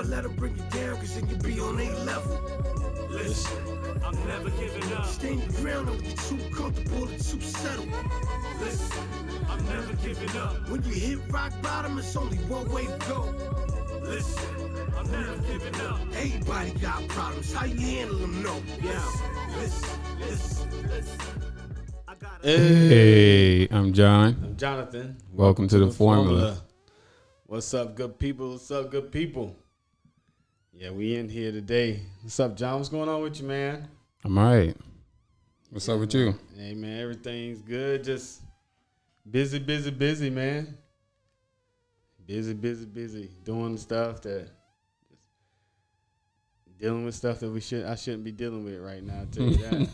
let them bring you down, cause then you be on a level. Listen, I'm never giving up. Stand your ground, don't be too comfortable or too settled. Listen, I'm never giving up. When you hit rock bottom, it's only one way to go. Listen, I'm never giving up. Everybody got problems, how you handle them, no. Yeah, listen. Hey, I'm John. I'm Jonathan. Welcome to the Formula. What's up, good people? What's up, good people? Yeah, we in here today. What's up, John? What's going on with you, man? I'm all right. What's up with you? Hey, man, everything's good. Just busy, man. Busy. Doing stuff that, dealing with stuff that I shouldn't be dealing with right now. I'll tell you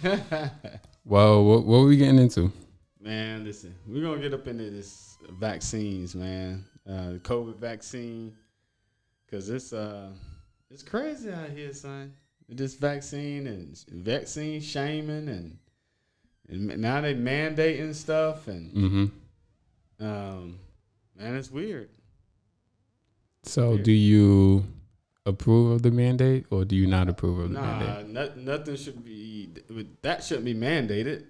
that. Well, what are we getting into? Man, listen, we're going to get up into this vaccines, man. The COVID vaccine. Because it's crazy out here, son. This vaccine and vaccine shaming and now they mandating stuff. And, man, it's weird. So do you approve of the mandate or do you not approve of the mandate? Nothing should be, that shouldn't be mandated.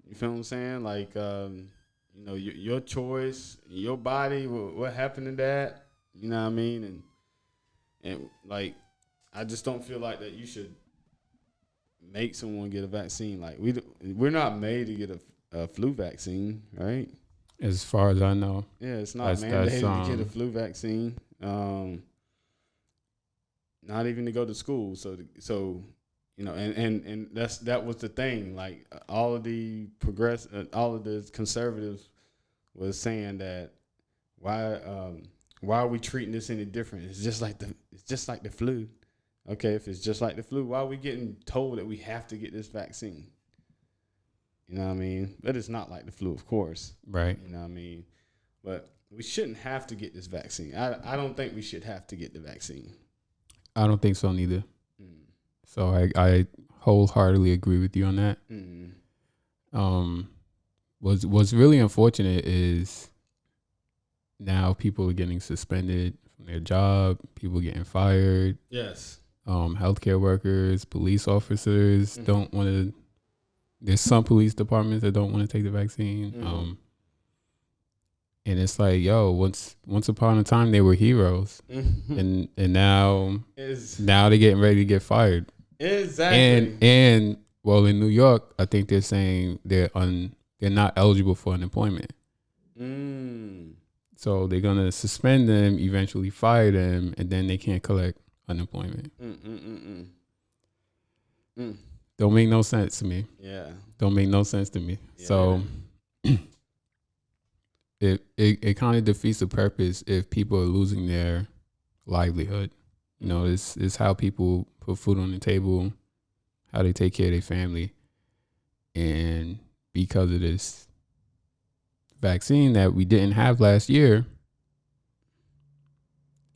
You feel what I'm saying? Like, your choice, your body, what happened to that? You know what I mean? And like, I just don't feel like that you should make someone get a vaccine. Like, we're not made to get a flu vaccine, right? As far as I know. Yeah, it's not mandated to get a flu vaccine. Not even to go to school. So and that was the thing. Like, all of the conservatives was saying that why are we treating this any different? It's just like the flu. Okay, if it's just like the flu, why are we getting told that we have to get this vaccine? You know what I mean? But it's not like the flu, of course. Right. You know what I mean? But we shouldn't have to get this vaccine. I don't think we should have to get the vaccine. I don't think so neither. So I wholeheartedly agree with you on that. What's really unfortunate is now people are getting suspended from their job, people getting fired. Yes. Healthcare workers, police officers don't want to. There's some police departments that don't want to take the vaccine. And it's like, yo, once upon a time they were heroes, and now they're getting ready to get fired. Exactly. And well, in New York, I think they're saying they're not eligible for unemployment. So they're gonna suspend them, eventually fire them, and then they can't collect unemployment. Don't make no sense to me. Yeah. Don't make no sense to me. Yeah. So it kind of defeats the purpose if people are losing their livelihood. You know, it's how people put food on the table, how they take care of their family. And because of this vaccine that we didn't have last year,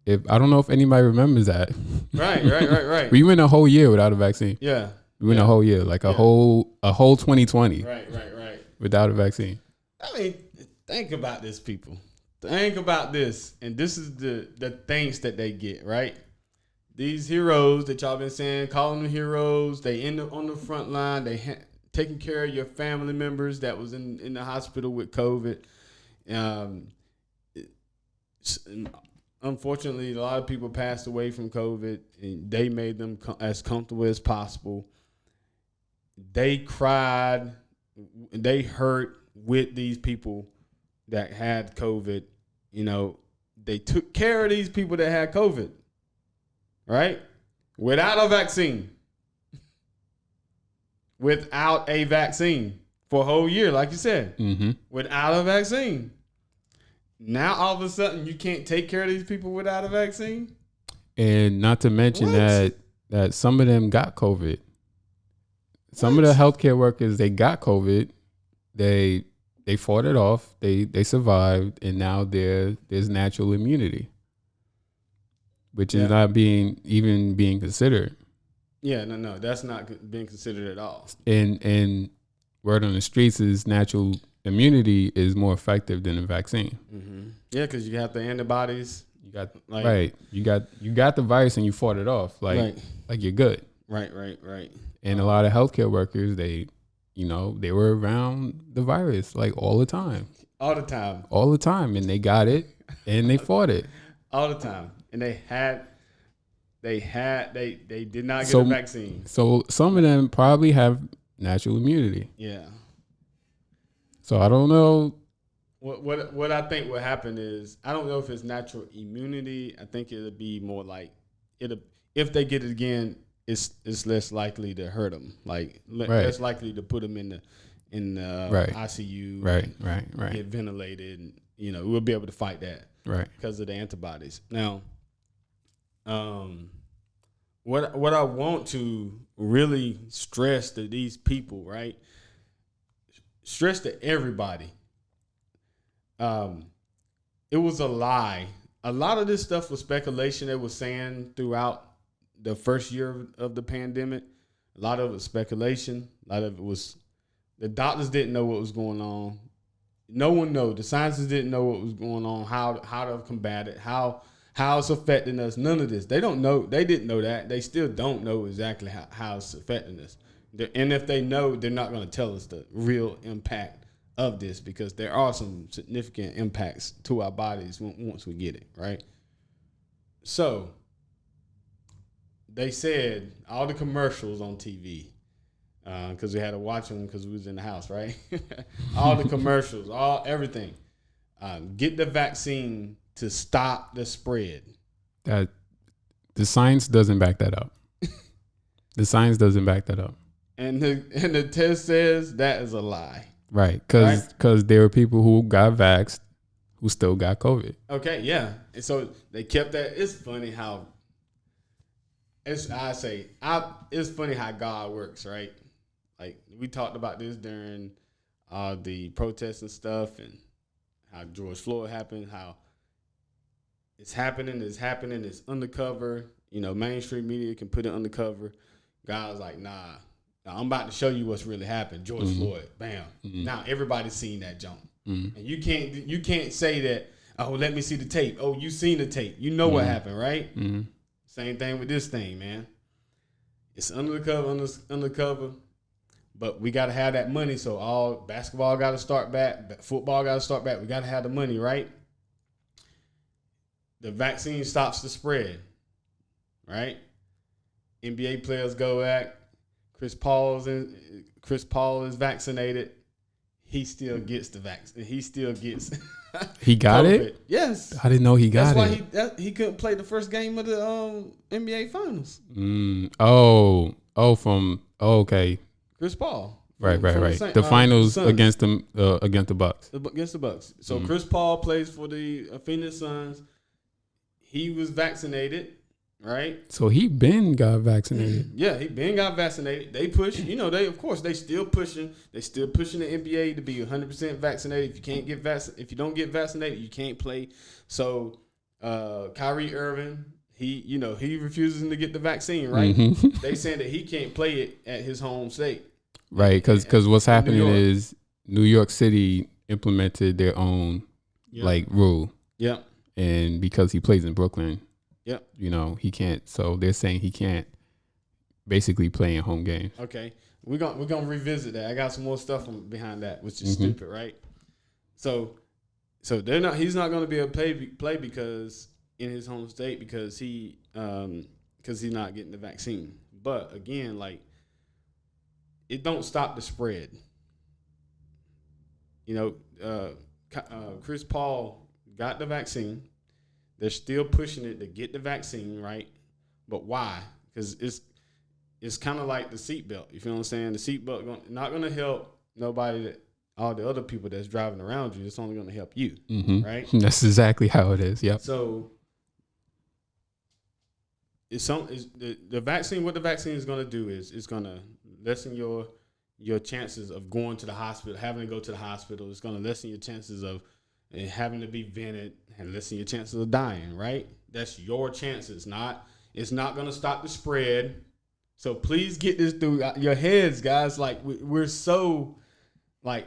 I don't know if anybody remembers that. Right. We went a whole year without a vaccine. Yeah. We went a whole year, like a whole 2020. Right. Without a vaccine. I mean, think about this, people. Think about this. And this is the thanks that they get, right? These heroes that y'all been saying, calling them heroes, they on the front line, they taking care of your family members that was in the hospital with COVID. Unfortunately, a lot of people passed away from COVID, and they made them as comfortable as possible. They cried, they hurt with these people that had COVID. You know, they took care of these people that had COVID, right? Without a vaccine. Without a vaccine for a whole year, like you said. Without a vaccine. Now, all of a sudden, you can't take care of these people without a vaccine? And not to mention that some of them got COVID. Some of the healthcare workers, they got COVID. They fought it off. They survived, and now there's natural immunity, which is not being considered. Yeah, no, that's not being considered at all. And word on the streets is natural immunity is more effective than a vaccine. Yeah, because you have the antibodies You got Like- right. You got the virus and you fought it off. Like you're good. Right. And a lot of healthcare workers, they were around the virus like all the time, All the time. and they got it and they fought it. All the time. And they did not get So- a vaccine. So some of them probably have natural immunity. Yeah. So I don't know. What I think will happen is, I don't know if it's natural immunity. I think it'll be more like if they get it again, it's less likely to hurt them. Like less likely to put them in the ICU. Right. Get ventilated, and we'll be able to fight that. Right. Because of the antibodies. Now, what I want to really stress to these people, right? Stress to everybody. It was a lie. A lot of this stuff was speculation. They were saying throughout the first year of the pandemic. A lot of it was speculation. A lot of it was the doctors didn't know what was going on. No one knows. The scientists didn't know what was going on, how to combat it, how it's affecting us. None of this. They don't know. They didn't know that. They still don't know exactly how it's affecting us. And if they know, they're not going to tell us the real impact of this, because there are some significant impacts to our bodies once we get it, right? So they said all the commercials on TV, because we had to watch them because we was in the house, right? All the commercials, everything. Get the vaccine to stop the spread. That the science doesn't back that up. The science doesn't back that up. And the test says that is a lie. Right, because there were people who got vaxxed who still got COVID. Okay, yeah. And so they kept that. It's funny how it's funny how God works, right? Like, we talked about this during the protests and stuff, and how George Floyd happened, how it's happening, it's undercover. Mainstream media can put it undercover. God was like, nah, I'm about to show you what's really happened. George Floyd, bam. Now everybody's seen that jump. And you can't say that, oh, let me see the tape. Oh, you seen the tape. You know what happened, right? Same thing with this thing, man. It's undercover. But we got to have that money. So all basketball got to start back. Football got to start back. We got to have the money, right? The vaccine stops the spread, right? NBA players go back. Chris Paul is vaccinated. He still gets the vaccine. He still gets. He got COVID. it? Yes. I didn't know he got it. That's why he couldn't play the first game of the NBA Finals. Okay. Chris Paul. Right. The finals against the Bucks. Against the Bucks. So Chris Paul plays for the Phoenix Suns. He was vaccinated, right? So he got vaccinated. Yeah, he been got vaccinated. They push, they still pushing. They still pushing the NBA to be 100% vaccinated. If you don't get vaccinated, you can't play. So Kyrie Irving, he refuses to get the vaccine, right? They saying that he can't play it at his home state. Right, because what's happening is New York City implemented their own rule. Yep. And because he plays in Brooklyn, yep, he can't. So they're saying he can't basicly play in home games. Okay, we're gonna revisit that. I got some more stuff behind that, which is stupid, right? So he's not gonna be able to play because in his home state because he's not getting the vaccine. But again, like, it don't stop the spread. Chris Paul got the vaccine. They're still pushing it to get the vaccine, right? But why? Because it's kind of like the seatbelt. You feel what I'm saying? The seatbelt not going to help nobody, all the other people that's driving around you. It's only going to help you, right? That's exactly how it is. Yep. So the vaccine. What the vaccine is going to do is it's going to lessen your chances of going to the hospital, having to go to the hospital. It's going to lessen your chances of having to be vented and lessen your chances of dying, right? That's your chances. It's not going to stop the spread. So please get this through your heads, guys. Like, we're so brainwashed,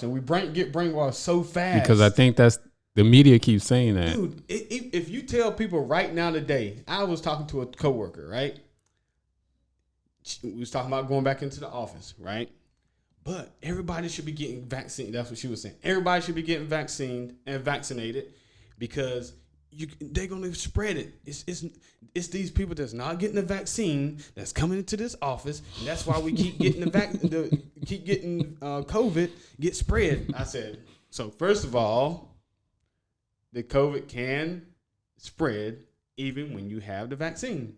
and we get brainwashed so fast. Because I think The media keeps saying that. Dude, if you tell people right now today, I was talking to a coworker, right? We was talking about going back into the office, right? But everybody should be getting vaccinated. That's what she was saying. Everybody should be getting vaccinated because they're gonna spread it. It's these people that's not getting the vaccine that's coming into this office, and that's why we keep getting COVID get spread. I said, so first of all, the COVID can spread even when you have the vaccine.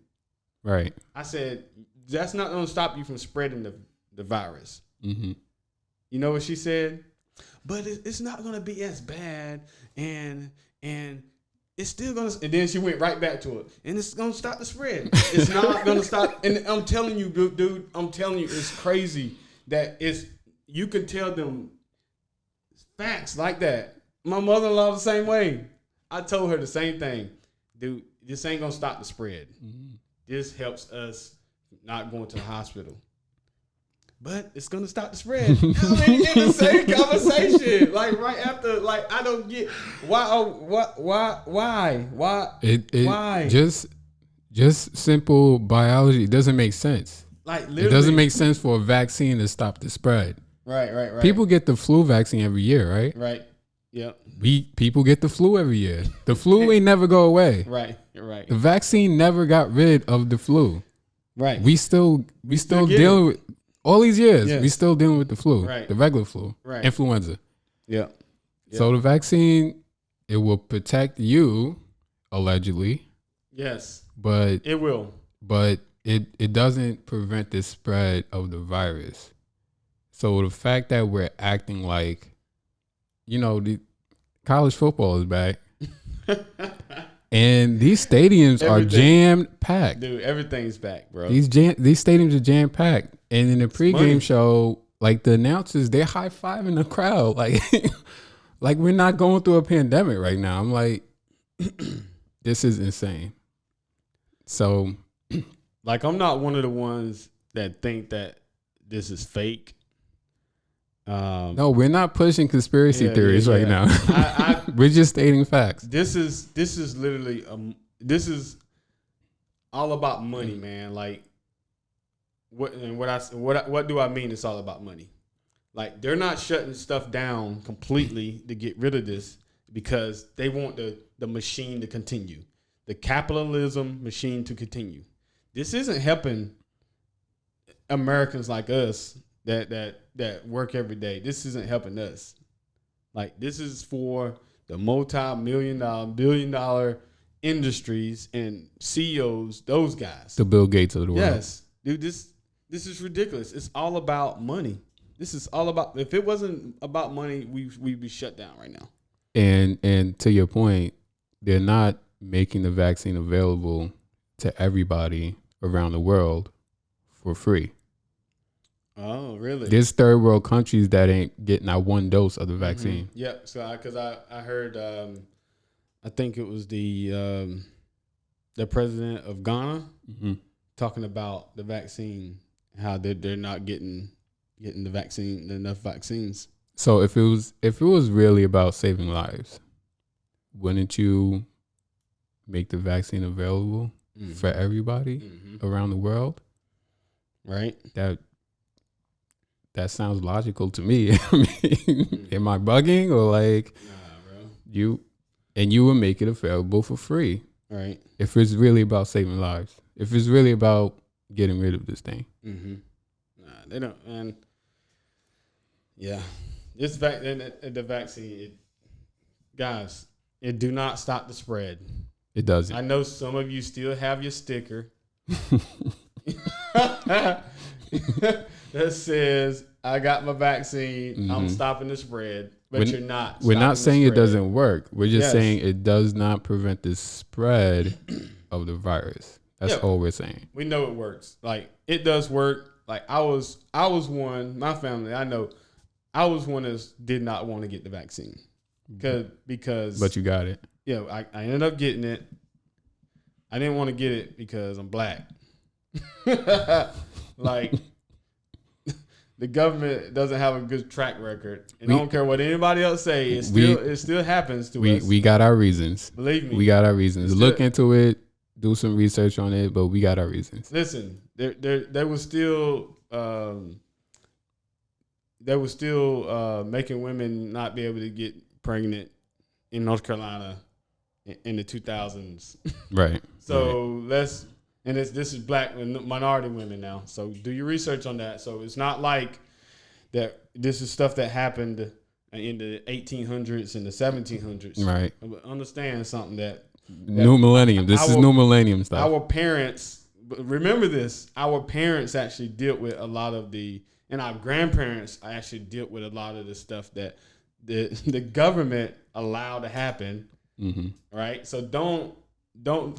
Right. I said, that's not going to stop you from spreading the virus. Mm-hmm. You know what she said? But it's not going to be as bad, and it's still going to. And then she went right back to it, and it's going to stop the spread. It's not going to stop. And I'm telling you, dude, it's crazy that you can tell them facts like that. My mother-in-law the same way. I told her the same thing. Dude, this ain't going to stop the spread. Mm-hmm. This helps us not going to the hospital. But it's going to stop the spread. I mean, in the same conversation. Like, right after, like, I don't get, why? Just simple biology. It doesn't make sense. Like, literally. It doesn't make sense for a vaccine to stop the spread. Right. People get the flu vaccine every year, right? Right. Yep. People get the flu every year. The flu ain't never go away. Right. The vaccine never got rid of the flu. Right. We still dealing with all these years. Yes. We still dealing with the flu, right. The regular flu, right. Influenza. Yeah. So the vaccine, it will protect you, allegedly. Yes. But it will. But it doesn't prevent the spread of the virus. So the fact that we're acting like, the college football is back. And these stadiums are jam-packed. Dude, everything's back, bro. These stadiums are jam-packed. And in the pregame show, like the announcers, they're high-fiving the crowd. Like we're not going through a pandemic right now. I'm like, this is insane. So, like, I'm not one of the ones that think that this is fake. No, we're not pushing conspiracy theories right now. We're just stating facts. This is literally this is all about money, man. Like, what do I mean? It's all about money. Like, they're not shutting stuff down completely to get rid of this because they want the machine to continue, the capitalism machine to continue. This isn't helping Americans like us that work every day. This isn't helping us. Like, this is for the billion-dollar industries and CEOs, those guys. The Bill Gates of the world. Yes. Dude, this is ridiculous. It's all about money. This is all about, if it wasn't about money, we'd be shut down right now. And to your point, they're not making the vaccine available to everybody around the world for free. Oh, really? There's third world countries that ain't getting out one dose of the vaccine. Mm-hmm. Yeah, so because I heard, I think it was the president of Ghana talking about the vaccine, how they're not getting the vaccine, enough vaccines. So if it was really about saving lives, wouldn't you make the vaccine available for everybody around the world? Right. That sounds logical to me. I mean, am I bugging or like, nah, bro? You would make it available for free, right? If it's really about saving lives, if it's really about getting rid of this thing. Mm-hmm. Nah, they don't. And yeah, the vaccine, guys, it do not stop the spread. It doesn't. I know some of you still have your sticker that says, I got my vaccine, I'm stopping the spread, but you're not. We're not saying it doesn't work. We're just saying it does not prevent the spread of the virus. That's all we're saying. We know it works. Like, it does work. Like, I was one, my family, I know, I was one that did not want to get the vaccine. Because But you got it. Yeah, I ended up getting it. I didn't want to get it because I'm black. Like, the government doesn't have a good track record, and I don't care what anybody else say. It still happens to us. We got our reasons. Believe me, we got our reasons. Look into it, do some research on it, but we got our reasons. Listen, there was still making women not be able to get pregnant in North Carolina in the 2000s. Right. So this is black and minority women now. So do your research on that. So it's not like that. This is stuff that happened in the 1800s and the 1700s. Right. Understand something that new millennium. This is new millennium stuff. Our parents, remember this. Our parents actually dealt with a lot of and our grandparents actually dealt with a lot of the stuff that the government allowed to happen. Mm-hmm. Right. So don't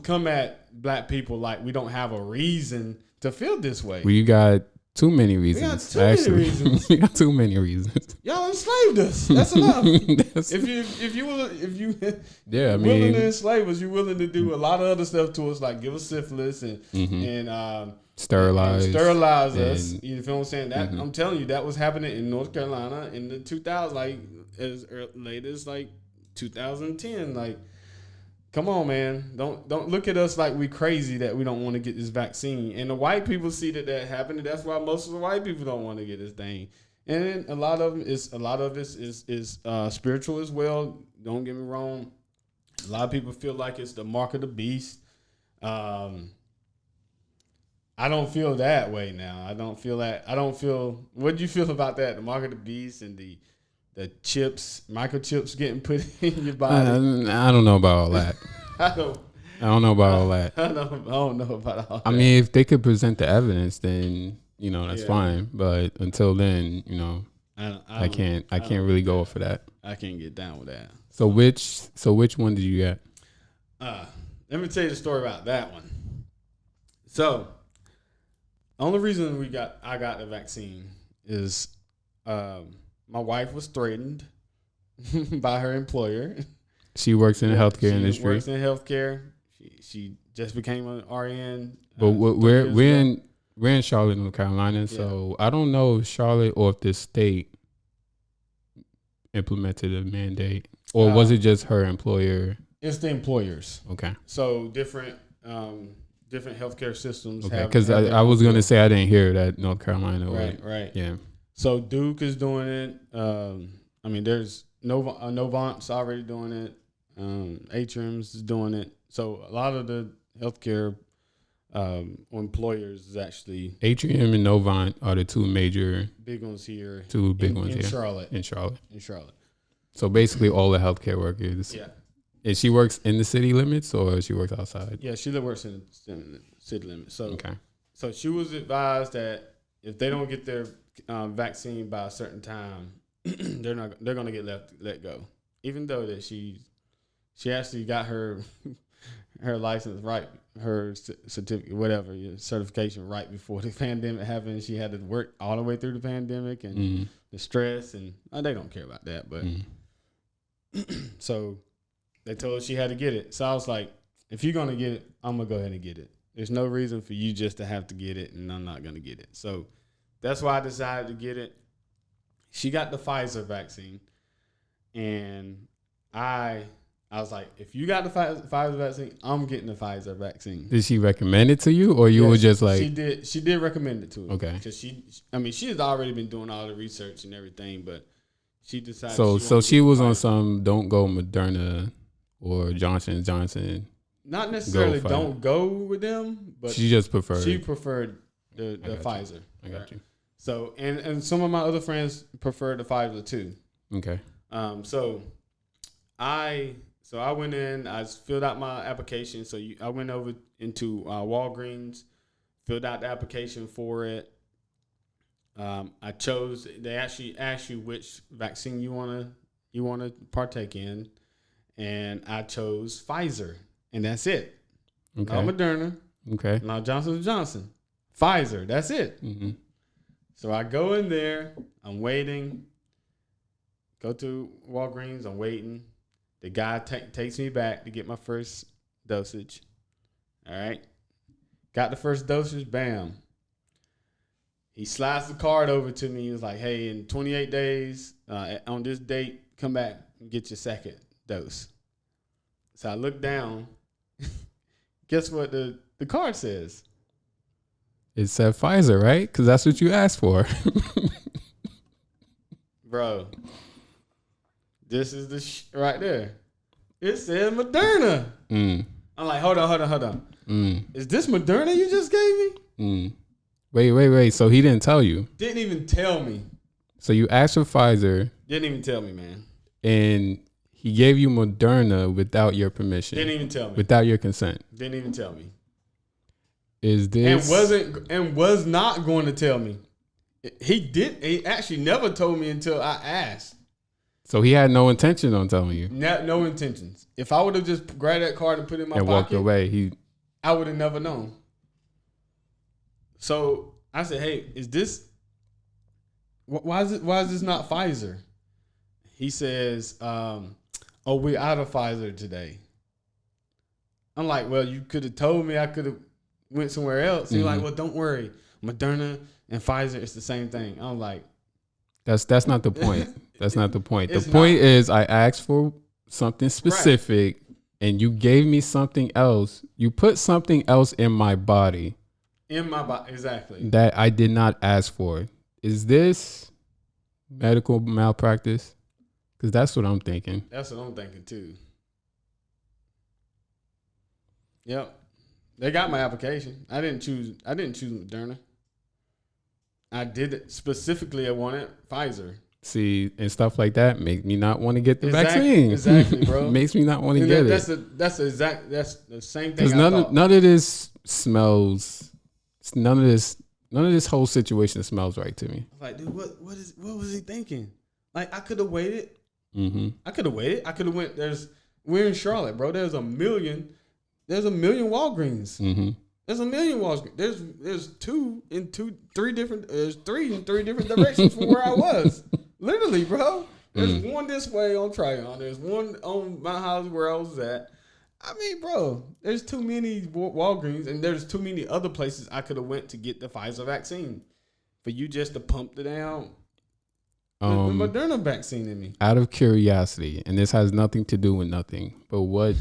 come at black people like we don't have a reason to feel this way. We got too many reasons. We got too many reasons. Y'all enslaved us. That's enough. If you yeah, I mean, willing to enslave us, you're willing to do a lot of other stuff to us, like give us syphilis and sterilize us. You feel what I'm saying? That I'm telling you, that was happening in North Carolina in the 2000s, like as late as like 2010. Like, come on, man. Don't look at us like we crazy that we don't want to get this vaccine. And the white people see that happening. That's why most of the white people don't want to get this thing. And a lot of it is spiritual as well. Don't get me wrong. A lot of people feel like it's the mark of the beast. I don't feel that way now. I don't feel that. What do you feel about that? The mark of the beast and the microchips getting put in your body. I don't know about all that. I don't know about all that. I don't know about all that. I mean, if they could present the evidence, then that's fine. But until then, I can't really go for that. I can't get down with that. So which one did you get? Let me tell you the story about that one. So, the only reason I got the vaccine is my wife was threatened by her employer. She works in the healthcare industry. She works in healthcare. She just became an RN. But we're in Charlotte, North Carolina, so I don't know if Charlotte or if the state implemented a mandate, or was it just her employer? It's the employers. Okay. So different healthcare systems. Okay, because I was going to say I didn't hear that North Carolina. Right. Yeah. So Duke is doing it. I mean, there's Novant's already doing it. Atrium's is doing it. So a lot of the healthcare employers is actually Atrium and Novant are the two major big ones here. Two big ones here. In Charlotte. So basically, all the healthcare workers. Yeah. And she works in the city limits, or she works outside? Yeah, she works in the city limits. So okay. So she was advised that if they don't get their vaccine by a certain time, they're going to get let go. Even though that she actually got her license right, her certificate, whatever, certification right before the pandemic happened. She had to work all the way through the pandemic and the stress, and they don't care about that. But so they told her she had to get it. So I was like, if you're going to get it, I'm going to go ahead and get it. There's no reason for you just to have to get it, and I'm not going to get it. So that's why I decided to get it. She got the Pfizer vaccine, and I was like, if you got the Pfizer vaccine, I'm getting the Pfizer vaccine. Did she recommend it to you, or you were just like? She did recommend it to her. Okay. Because she has already been doing all the research and everything, but she decided. So she was on some don't go Moderna or Johnson & Johnson. Not necessarily don't go with them, but she just preferred. She preferred the Pfizer. I got you. So and some of my other friends preferred the Pfizer too. Okay. So I went in. I filled out my application. So I went over into Walgreens, filled out the application for it. I chose. They actually ask you which vaccine you wanna partake in, and I chose Pfizer. And that's it. Okay. Not Moderna. Okay. Not Johnson & Johnson. Pfizer. That's it. Mm-hmm. So I go in there. I'm waiting. Go to Walgreens. I'm waiting. The guy takes me back to get my first dosage. All right. Got the first dosage. Bam. He slides the card over to me. He was like, hey, in 28 days, on this date, come back and get your second dose. So I look down. Guess what the card says? It said Pfizer, right? Because that's what you asked for. Bro, this is the right there. It said Moderna. I'm like, hold on. Is this Moderna you just gave me? Wait. So he didn't tell you? Didn't even tell me. So you asked for Pfizer. Didn't even tell me, man. And he gave you Moderna without your permission. Didn't even tell me. Without your consent. Didn't even tell me. Is this was not going to tell me. He actually never told me until I asked. So he had no intention on telling you. No intentions. If I would have just grabbed that card and put it in my and pocket, walked away, I would have never known. So I said, "Hey, is this? Why is this not Pfizer?" He says, "Oh, we're out of Pfizer today." I'm like, "Well, you could have told me. I could have went somewhere else." He's like, "Well, don't worry, Moderna and Pfizer, it's the same thing." I'm like, That's not the point. That's not the point. The It's point not. is I asked for something specific and you gave me something else. You put something else in my body. In my body, exactly. That I did not ask for. Is this medical malpractice? Because that's what I'm thinking. That's what I'm thinking too. Yep. They got my application. I didn't choose Moderna. I did it specifically. I wanted Pfizer. See, and stuff like that make me not want to get the Exactly, vaccine. exactly, bro. Makes me not want to And get that's it. that's the same thing. Because I thought. none of this smells. None of this whole situation smells right to me. Like, dude, what was he thinking? Like, I could have waited. Mm-hmm. I could have waited. I could have went. We're in Charlotte, bro. There's a million Walgreens. Mm-hmm. There's a million Walgreens. There's three in three different directions from where I was. Literally, bro. There's one this way on Tryon. There's one on my house where I was at. I mean, bro, there's too many Walgreens, and there's too many other places I could have went to get the Pfizer vaccine. For you just to pump the Moderna vaccine in me. Out of curiosity, and this has nothing to do with nothing, but what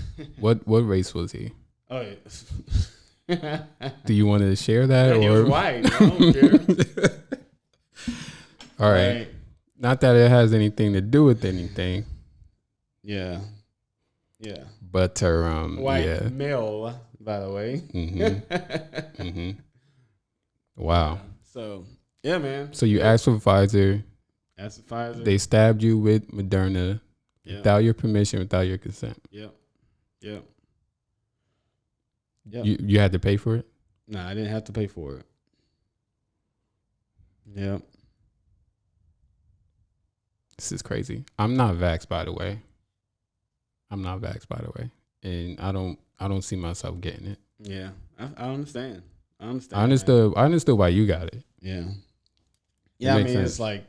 race was he? Oh, yeah. Do you want to share that? He or was white. I don't care. All right. Right. Not that it has anything to do with anything. Yeah. Yeah. But White yeah. male, by the way. Mm-hmm. Mm-hmm. Wow. So, yeah, man. So you asked for Pfizer. That's the Pfizer. They stabbed you with Moderna without your permission, without your consent. Yep. You had to pay for it? Nah, I didn't have to pay for it. Yep. This is crazy. I'm not vaxxed, by the way. And I don't see myself getting it. Yeah. I understand. I I understood why you got it. Yeah. Yeah, I mean, sense. it's like,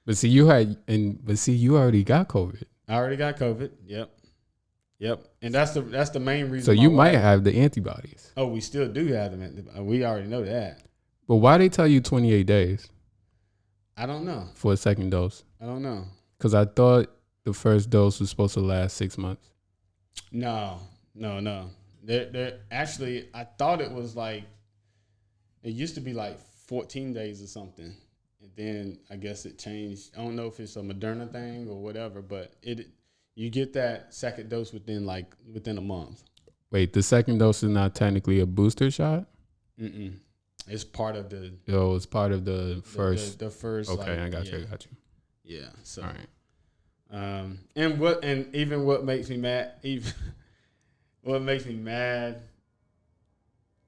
But see, you already got COVID. I already got COVID. Yep. And that's the main reason. So you might have the antibodies. Oh, we still do have them. We already know that. But why they tell you 28 days I don't know. for a second dose? I don't know. Because I thought the first dose was supposed to last 6 months. No. They're actually, I thought it was like, it used to be like 14 days or something. And then I guess it changed. I don't know if it's a Moderna thing or whatever, but you get that second dose within a month. Wait, the second dose is not technically a booster shot? Mm-mm. It's part of the. It's part of the first. The first. Okay, I got you. Yeah. So. All right. And what makes me mad, what makes me mad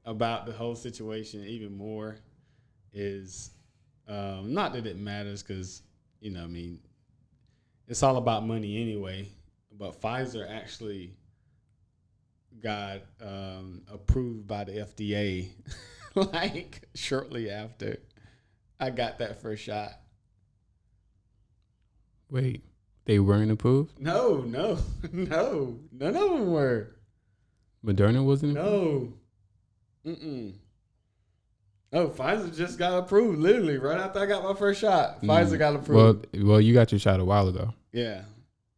about the whole situation even more is not that it matters because I mean it's all about money anyway. But Pfizer actually got approved by the FDA like shortly after I got that first shot. Wait, they weren't approved? No. None of them were. Moderna wasn't approved? No. Oh, Pfizer just got approved literally right after I got my first shot. Pfizer got approved. Well, you got your shot a while ago. Yeah,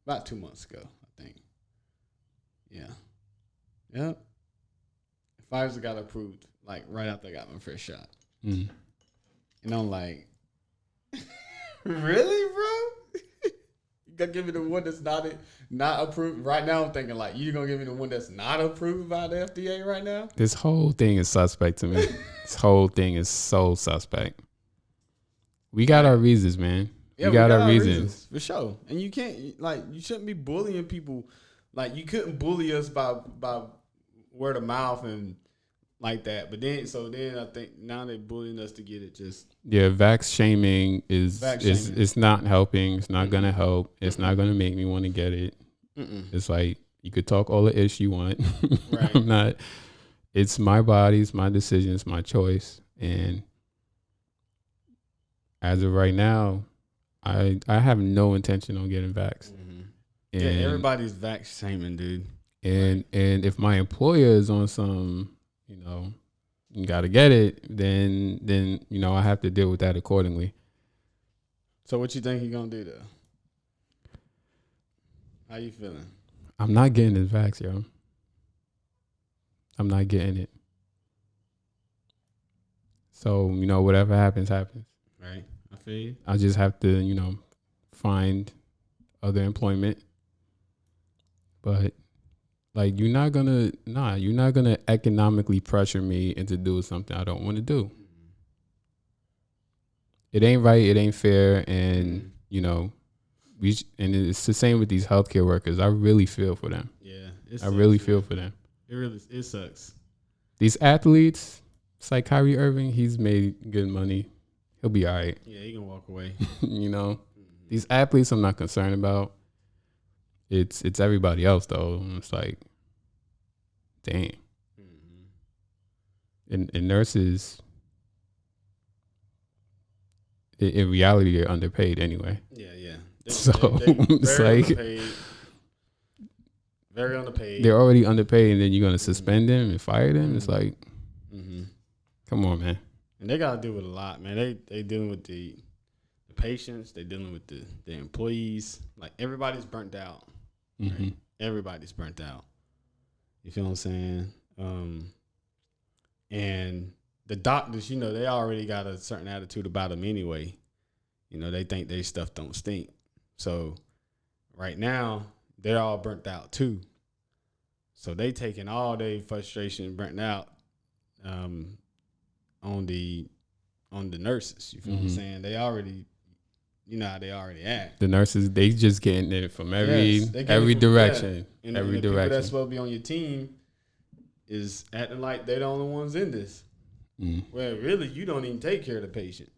about 2 months ago, I think. Yeah. Yep. Pfizer got approved like right after I got my first shot. Mm. And I'm like, really, bro? You gonna give me the one that's not approved? Right now I'm thinking like, you gonna give me the one that's not approved by the FDA right now? This whole thing is suspect to me. This whole thing is so suspect. We got our reasons, man. Yeah, we got our reasons. for sure. And you can't you shouldn't be bullying people. Like you couldn't bully us by word of mouth and like that. But then I think now they're bullying us to get it just. Yeah, vax shaming is it's not helping. It's not gonna help. It's not gonna make me want to get it. It's like you could talk all the ish you want. Right. I'm not. It's my body, it's my decision, it's my choice, and as of right now, I have no intention on getting vaxxed. Yeah, everybody's vax shaming, dude. And if my employer is on some, you got to get it, then I have to deal with that accordingly. So what you think you're gonna do though? How you feeling? I'm not getting this vax, yo. I'm not getting it. So, whatever happens, happens. Right. I feel you. I just have to, find other employment. But like you're not gonna economically pressure me into doing something I don't want to do. It ain't right, it ain't fair, and and it's the same with these healthcare workers. I really feel for them. Yeah. I really feel for them. It sucks. These athletes, it's like Kyrie Irving, he's made good money. He'll be all right. Yeah, he can walk away. These athletes I'm not concerned about. It's everybody else though. It's like, damn. And nurses, in reality, they're underpaid anyway. Yeah. They're it's like underpaid. Very underpaid. They're already underpaid, and then you're gonna suspend them and fire them. It's like, come on, man. And they gotta deal with a lot, man. They dealing with the patients. They dealing with the employees. Like everybody's burnt out. Right? Everybody's burnt out. You feel what I'm saying? And the doctors, they already got a certain attitude about them anyway. They think their stuff don't stink. So right now, they're all burnt out too. So they taking all their frustration, burnt out, on the nurses. You feel what I'm saying? They already, how they already act. The nurses, they just getting it from every direction. And every the direction. People that's supposed to be on your team is acting like they're the only ones in this. Well, really, you don't even take care of the patient.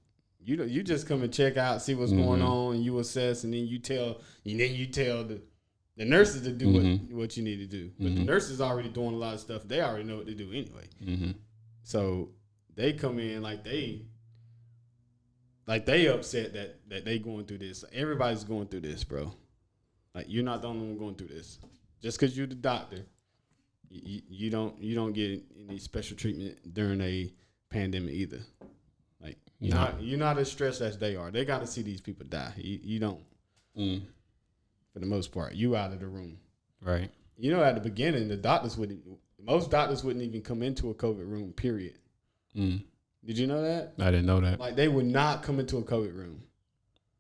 You just come and check out, see what's going on, and you assess, and then you tell the nurses to do what you need to do. But the nurses already doing a lot of stuff. They already know what to do anyway. So they come in like they upset that they going through this. Everybody's going through this, bro. Like you're not the only one going through this. Just because you're the doctor, you don't get any special treatment during a pandemic either. Like you're not as stressed as they are. They got to see these people die. You don't. For the most part, you out of the room. Right. At the beginning, most doctors wouldn't even come into a COVID room. Period. Did you know that? I didn't know that. Like they would not come into a COVID room.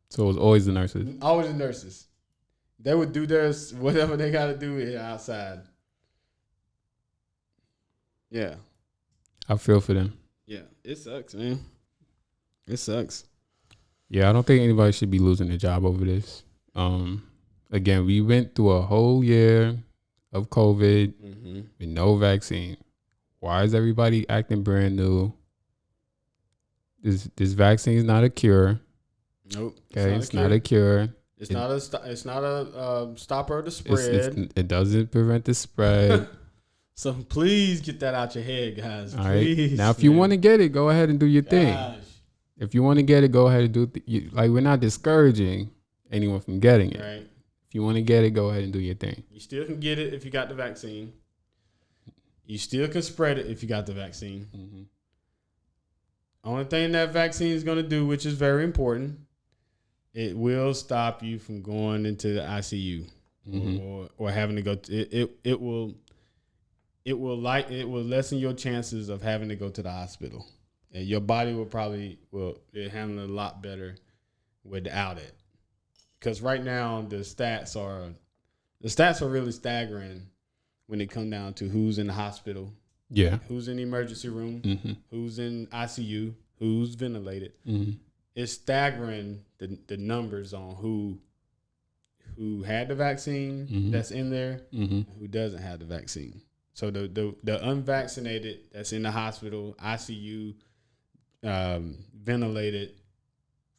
So it was always the nurses. Always the nurses. They would do theirs, whatever they got to do outside. Yeah. I feel for them. Yeah, it sucks, man. It sucks. Yeah, I don't think anybody should be losing their job over this. Again, we went through a whole year of COVID with no vaccine. Why is everybody acting brand new? This vaccine is not a cure. Nope. Okay, it's not a cure. It's not a stopper of the spread. It doesn't prevent the spread. So please get that out your head, guys. All please, right. Now, if you want to get it, go ahead and do your thing. Gosh. If you want to get it, go ahead and do it. Like, we're not discouraging anyone from getting it. Right. If you want to get it, go ahead and do your thing. You still can get it if you got the vaccine. You still can spread it if you got the vaccine. Only thing that vaccine is going to do, which is very important, it will stop you from going into the ICU or having to go. It will lessen your chances of having to go to the hospital, and your body will handle it a lot better without it. Because right now the stats are really staggering when it comes down to who's in the hospital. Yeah. Who's in the emergency room, who's in ICU, who's ventilated. It's staggering the numbers on who had the vaccine that's in there, who doesn't have the vaccine. So the unvaccinated that's in the hospital, ICU, ventilated,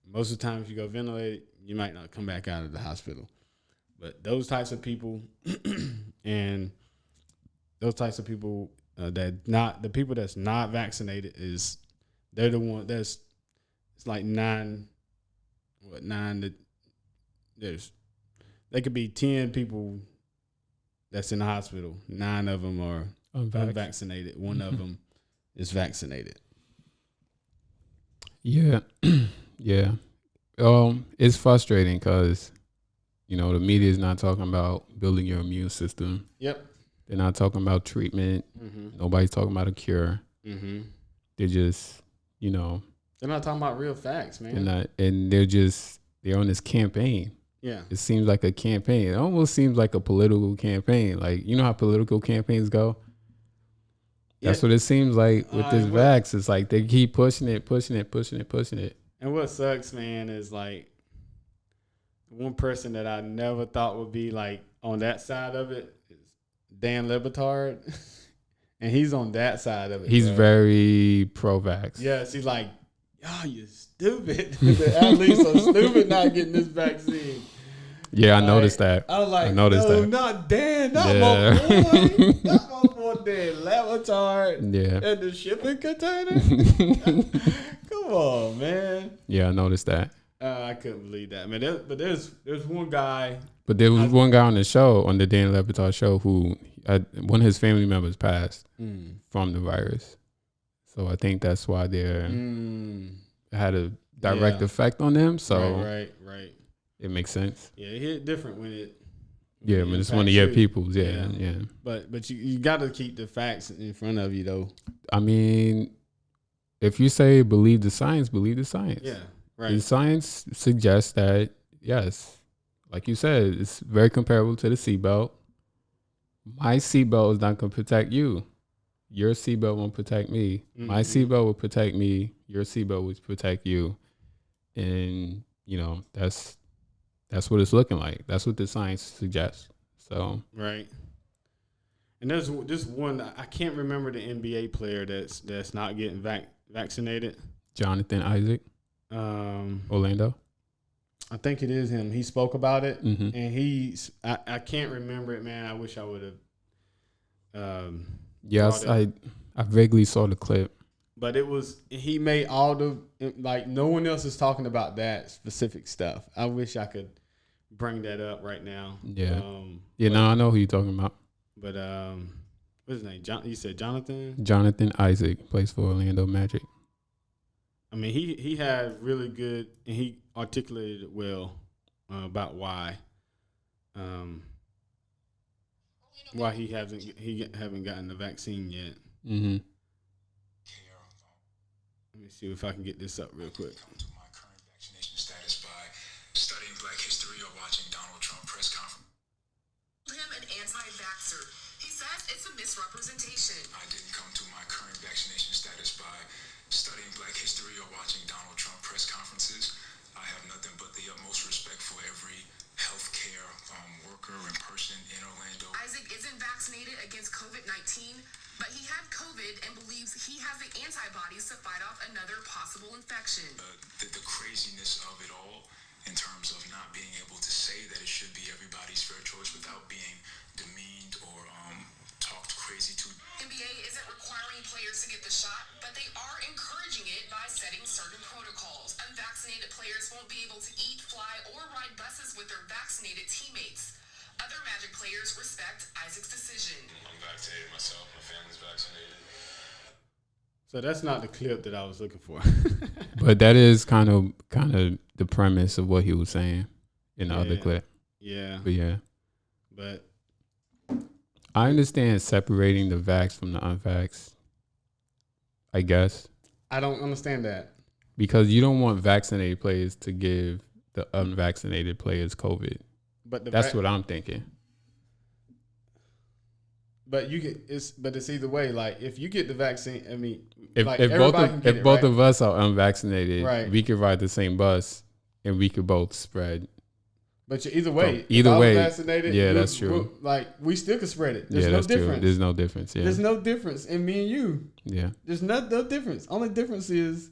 most of the time if you go ventilated, you might not come back out of the hospital. But those types of people and those types of people the people that's not vaccinated they're the one it's like nine there could be 10 people that's in the hospital. 9 of them are unvaccinated. One of them is vaccinated. Yeah. Yeah. It's frustrating because, the media is not talking about building your immune system. Yep. They're not talking about treatment. Nobody's talking about a cure. They're just, they're not talking about real facts, man. They're on this campaign. Yeah. It seems like a campaign. It almost seems like a political campaign. Like, you know how political campaigns go? That's what it seems like with this vax. It's like they keep pushing it. And what sucks, man, is like one person that I never thought would be like on that side of it is Dan Le Batard. And he's on that side of it. He's very pro-vax. Yes, he's like, y'all, you stupid. The athletes are stupid not getting this vaccine. Yeah, I noticed that. I was like, no, not Dan, not my boy. Not my boy Dan Le Batard. Yeah. And the shipping container. Come on, man. Yeah, I noticed that. I couldn't believe that, man. There's one guy. But there was one guy on the show, on the Dan Le Batard show, who one of his family members passed from the virus. So I think that's why they had a direct effect on them. So right. It makes sense. Yeah, it hit different when it. Yeah, when it's one of your people's. Yeah. But you got to keep the facts in front of you, though. I mean, if you say believe the science, believe the science. Yeah, right. The science suggests that, yes, like you said, it's very comparable to the seatbelt. My seatbelt is not going to protect you. Your seatbelt won't protect me. My seatbelt will protect me. Your seatbelt will protect you. And, that's what it's looking like. That's what the science suggests. So right. And there's this one, I can't remember the NBA player that's not getting vaccinated. Jonathan Isaac, Orlando. I think it is him. He spoke about it, and I can't remember it, man. I wish I would have. Yes, I vaguely saw the clip. But he made all no one else is talking about that specific stuff. I wish I could bring that up right now. Yeah. I know who you're talking about. But what's his name? You said Jonathan? Jonathan Isaac plays for Orlando Magic. I mean, he had really good, and he articulated it well about why he haven't gotten the vaccine yet. Let me see if I can get this up real quick. My current vaccination status by studying Black history or watching Donald Trump press conference. Him an anti-vaxxer. He says it's a misrepresentation. I didn't come to my current vaccination status by studying Black history or watching Donald Trump press conferences. I have nothing but the utmost respect for every healthcare worker and person in Orlando. Isaac isn't vaccinated against COVID-19, but he had COVID and believes he has the antibodies to fight off another possible infection. The craziness of it all in terms of not being able to say that it should be everybody's fair choice without being demeaned or talked crazy to. NBA isn't requiring players to get the shot, but they are encouraging it by setting certain protocols. Unvaccinated players won't be able to eat, fly, or ride buses with their vaccinated teammates. Other Magic players respect Isaac's decision. I'm vaccinated myself. My family's vaccinated. So that's not the clip that I was looking for. But that is kind of the premise of what he was saying in the other clip. Yeah. But yeah, But I understand separating the vax from the unvax, I guess, I don't understand that. because you don't want vaccinated players to give the unvaccinated players COVID. But That's what I'm thinking. But it's either way. Like if you get the vaccine, I mean, If like if everybody can get it, both right? of us are unvaccinated, Right. we could ride the same bus and we could both spread. But either way, Either if I was way, vaccinated, yeah, that's true. Like we still could spread it. There's Yeah, no that's difference. true. There's no difference. Yeah, There's no difference in me and you. yeah. There's no difference. Only difference is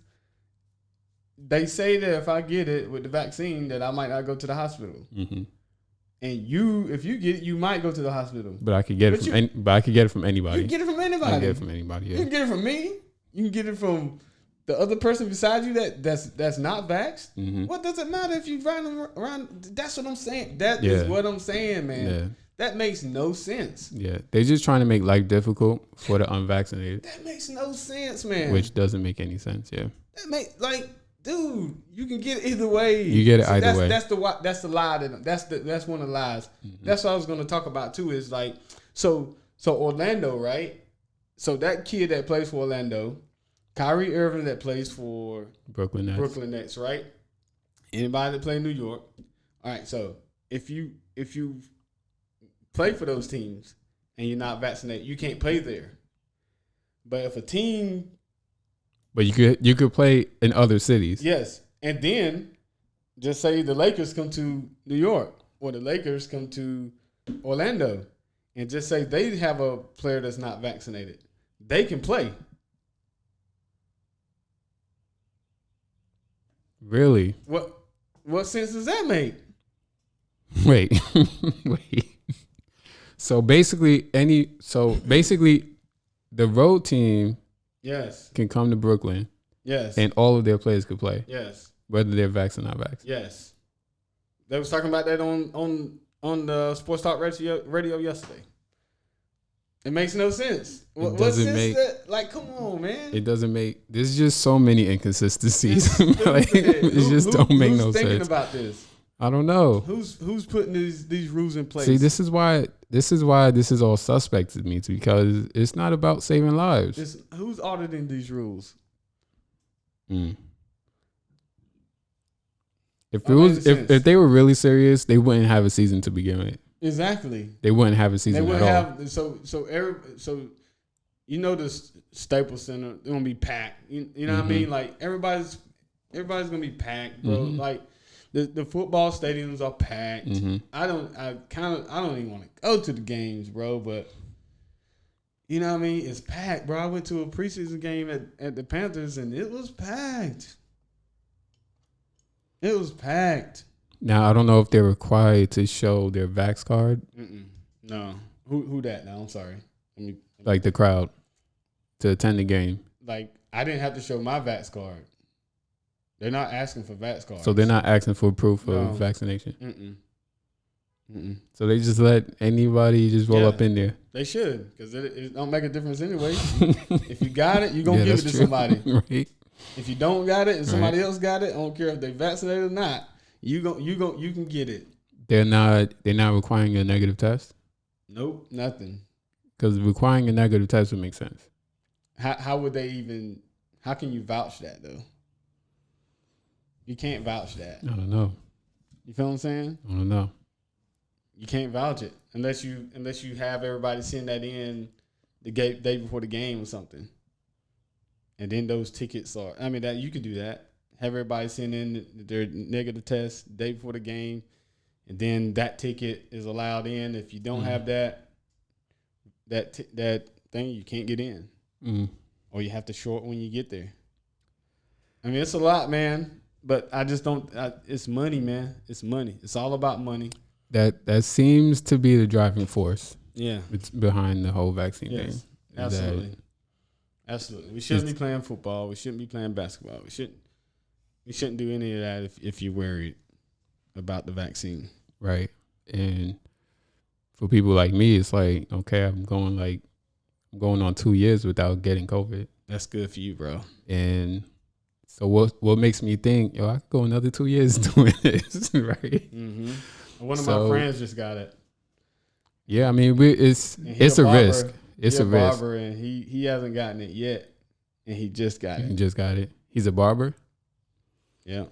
they say that if I get it with the vaccine, that I might not go to the hospital. Hmm. And you, if you get it, you might go to the hospital. But I could get But it from. But I could get it from anybody. You can get it from I anybody. can get it from anybody. You Yeah. can get it from me. You can get it from the other person beside you that's not vaxxed. Mhm. What does it matter if you run around? That's what I'm saying. That Yeah. is what I'm saying, man. Yeah. That makes no sense. Yeah. They're just trying to make life difficult for the unvaccinated, That makes no sense, man. which doesn't make any sense. Yeah. That make dude, you can get it either way. You get it either way. That's the lie. That's one of the lies. Mm-hmm. That's what I was going to talk about too. Is like so Orlando, right? So that kid that plays for Orlando, Kyrie Irving that plays for Brooklyn Nets. Brooklyn Nets, right? Anybody that play in New York. All right, so if you play for those teams and you're not vaccinated, you can't play there. But if a team, But you could play in other cities. yes, and then just say the Lakers come to New York or the Lakers come to Orlando, and just say they have a player that's not vaccinated, they can play. Really? What sense does that make? Wait. Wait. So basically, the road team Yes, can come to Brooklyn yes, and all of their players could play, yes. whether they're vaxxed or not vaxxed. Yes, they was talking about that on the Sports Talk radio yesterday. It makes no sense. What doesn't sense make- that? Like, come on, man. It doesn't make. There's just so many inconsistencies. Like, Stupid. it just don't make no who's thinking sense. about this? I don't know. Who's putting these rules in place? See, this is why this is all suspect to me, because it's not about saving lives. Who's auditing these rules? Mm. If it That was makes if sense. they were really serious, they wouldn't have a season to begin with. Exactly. They wouldn't have a They season would at all. have so you know the Staples Center, they're gonna be packed. You know what I mean? Like everybody's gonna be packed, bro. Like the football stadiums are packed. I don't even want to go to the games, bro. But you know what I mean? It's packed, bro. I went to a preseason game at the Panthers and it was packed. It was packed. Now I don't know if they're required to show their vax card, No, who that? Now I'm sorry. like the crowd, to attend the game. Like I didn't have to show my vax card. They're not asking for vax cards. So they're not asking for proof No. of vaccination. Mm-mm. So they just let anybody just roll Yeah. up in there. They should, because it don't make a difference anyway. If you got it, you're gonna Yeah, give it that's to true. somebody. Right. If you don't got it and somebody Right. else got it, I don't care if they vaccinated or not. You can get it. They're not requiring a negative test, Nope, nothing. because requiring a negative test would make sense. How would they even? How can you vouch that though? You can't vouch that. I don't know. You feel what I'm saying? I don't know. You can't vouch it unless you have everybody send that in the day before the game or something. And then those tickets are. I mean that you could do that. Have everybody send in their negative test day before the game, and then that ticket is allowed in. If you don't have that thing, you can't get in, or you have to show it when you get there. I mean, it's a lot, man. But I just don't. It's money, man. It's money. It's all about money. That seems to be the driving force. Yeah. It's behind the whole vaccine Yes. thing. Absolutely. Absolutely. We shouldn't be playing football. We shouldn't be playing basketball. We shouldn't do any of that if you're worried about the vaccine. Right. And for people like me, it's like, okay, I'm going on 2 years without getting COVID. That's good for you, bro. And so what makes me think, yo, I could go another 2 years doing this, right? Mm-hmm. One of So- my friends just got it. Yeah, I mean, it's And he a barber. risk. It's He a risk. barber, and he hasn't gotten it yet, and he just got He it. just got it. He's a barber. Yeah.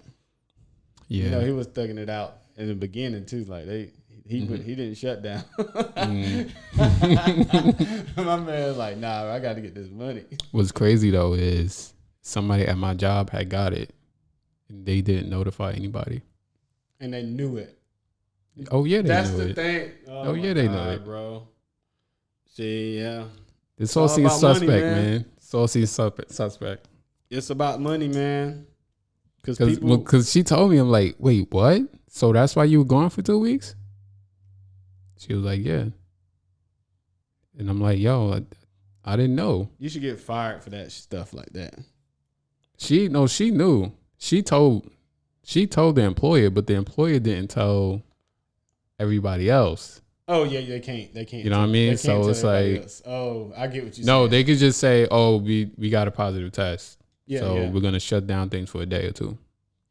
Yeah. You know, he was thugging it out in the beginning too. Like he didn't shut down. My man was like, nah, I got to get this money. What's crazy though is somebody at my job had got it, and they didn't notify anybody. And they knew it. Oh yeah, they That's knew the it. thing. Oh, my yeah, they know God, it. bro. See, yeah. It's all all seems about money, suspect, man. man. It's all seems suspect. It's about money, man. Because She told me, I'm like, wait, what? So that's why you were gone for 2 weeks? She was like, yeah. And I'm like, yo, I didn't know. you should get fired for that stuff like that. She knew. She told the employer, but the employer didn't tell everybody else. Oh yeah, they can't. You know what I mean? They can't So tell it's everybody like- else. Oh, I get what you. No, saying. they could just say, oh, we got a positive test. Yeah, So yeah. we're gonna shut down things for a day or two,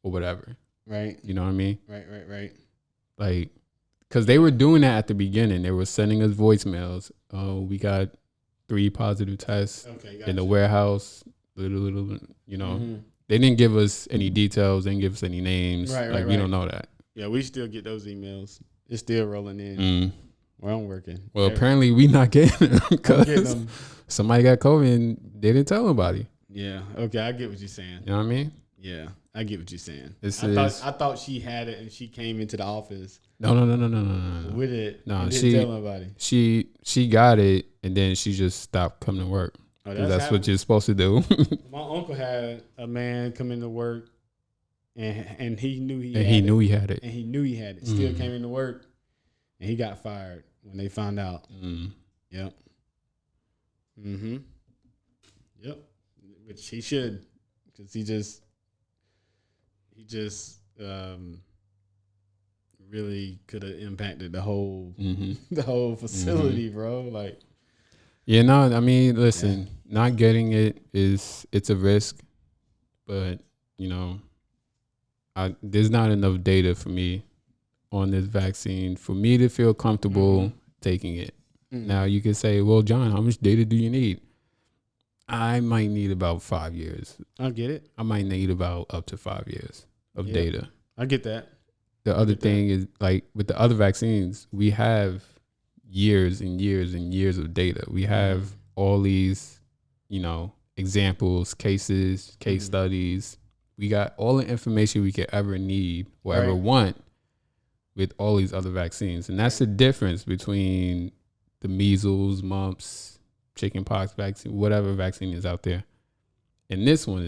or whatever. Right, You know what I mean? right. Like, because they were doing that at the beginning. They were sending us voicemails. Oh, we got 3 positive tests Okay, in the warehouse. Little, you know. Mhm. They didn't give us any details. They didn't give us any names. Right, like, right, we don't right. know that. Yeah, we still get those emails. It's still rolling in. Mm. Where I'm working. Well, Every- apparently we not getting them I'm getting because them. somebody got COVID and they didn't tell nobody. Yeah. Okay, I get what you're saying. You know what I mean? Yeah, I get what you're saying. This I is- thought she had it and she came into the office No. with it. No, and she- didn't tell nobody. She got it and then she just stopped coming to work. Oh, 'Cause that's what happened. you're supposed to do. My uncle had a man come into work, and he knew he And had he it. knew he had it. And he knew he had it. Still came into work, and he got fired when they found out. Mm. Yep. Mm-hmm. Yep. Which he should, because he just really could have impacted the whole Hmm. the whole facility, bro. Like, Yeah, no, I mean, listen, not getting it it's a risk, but you know, there's not enough data for me on this vaccine for me to feel comfortable taking it. Now you can say, well, John, how much data do you need? I might need about 5 years. I get it. I might need about up to 5 years of Yeah. data. I get that. The other get that. thing is, like with the other vaccines, we have years and years and years of data. We have all these, you know, examples, cases, case studies. We got all the information we could ever need or ever Right. want with all these other vaccines. And that's the difference between the measles, mumps, chickenpox vaccine, whatever vaccine is out there. And this one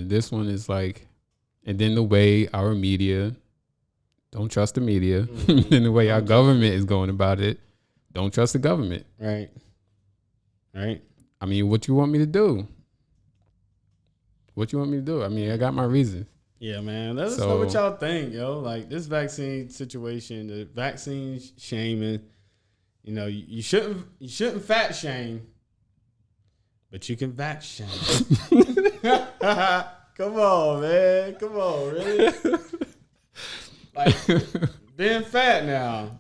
is like, and then the way our media, don't trust the media, and the way our government is going about it, don't trust the government. Right. Right. I mean, what you want me to do? What you want me to do? I mean, I got my reasons. Yeah, man. Let us know what So- y'all think, yo. Like this vaccine situation, the vaccine shaming. You know, you shouldn't fat shame, but you can vax shame. Come on, man. Come on, really? Like being fat now.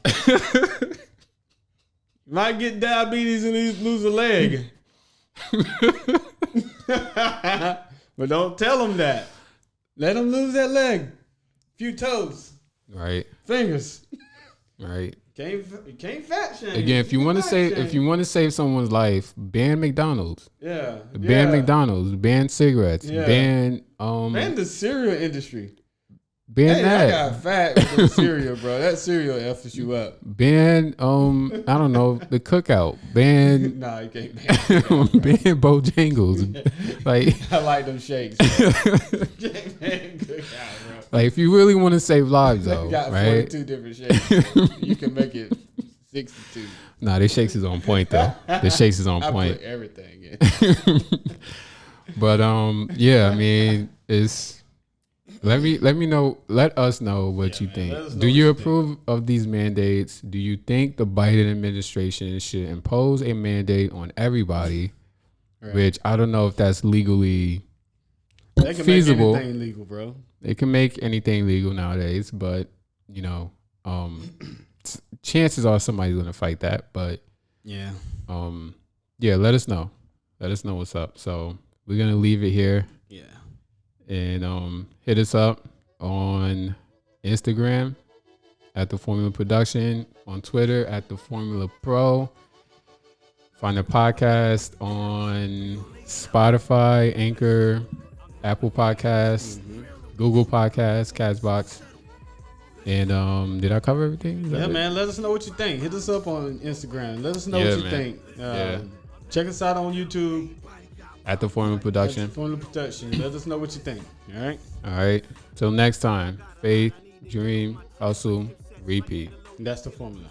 You might get diabetes and lose a leg. But don't tell them that. Let them lose that leg. Few toes, Right, fingers. right. You can't fat shame. Again, if you want to say, if you want to save someone's life, ban McDonald's, ban McDonald's, ban cigarettes, Yeah. ban Man, the cereal industry. ban Hey, I that, got fat with the cereal, bro. That cereal F's you up. ban I don't know, the cookout, ban Nah, you can't ban. ban Bojangles, like I like them shakes. Can't ban cookout, bro. like if you really want to save lives though, You got right? 42 different shakes. You can make it 62. Nah, the shakes is on point though. The shakes is on I point. put everything in. But yeah, I mean, it's let me know. Let us know what you man, think. let us know Do what you you approve of these mandates? Do you think the Biden administration should impose a mandate on everybody, Right. which I don't know if that's legally They can feasible. make anything legal, bro. They can make anything legal nowadays, but chances are somebody's gonna fight that. But Yeah. yeah, let us know. Let us know what's up. So we're gonna leave it here. Yeah. And hit us up on Instagram at The Formula Production, on Twitter at The Formula Pro. Find the podcast on Spotify, Anchor, Apple Podcasts, Google Podcasts, Castbox. And did I cover everything? Is that Yeah, it? man. Let us know what you think. Hit us up on Instagram. Let us know Yeah, what you man. think. Yeah. Check us out on YouTube. At The Formula Production. Formula Production. Let us know what you think. All right. All right. Till next time. Faith, dream, hustle, repeat. And that's the formula.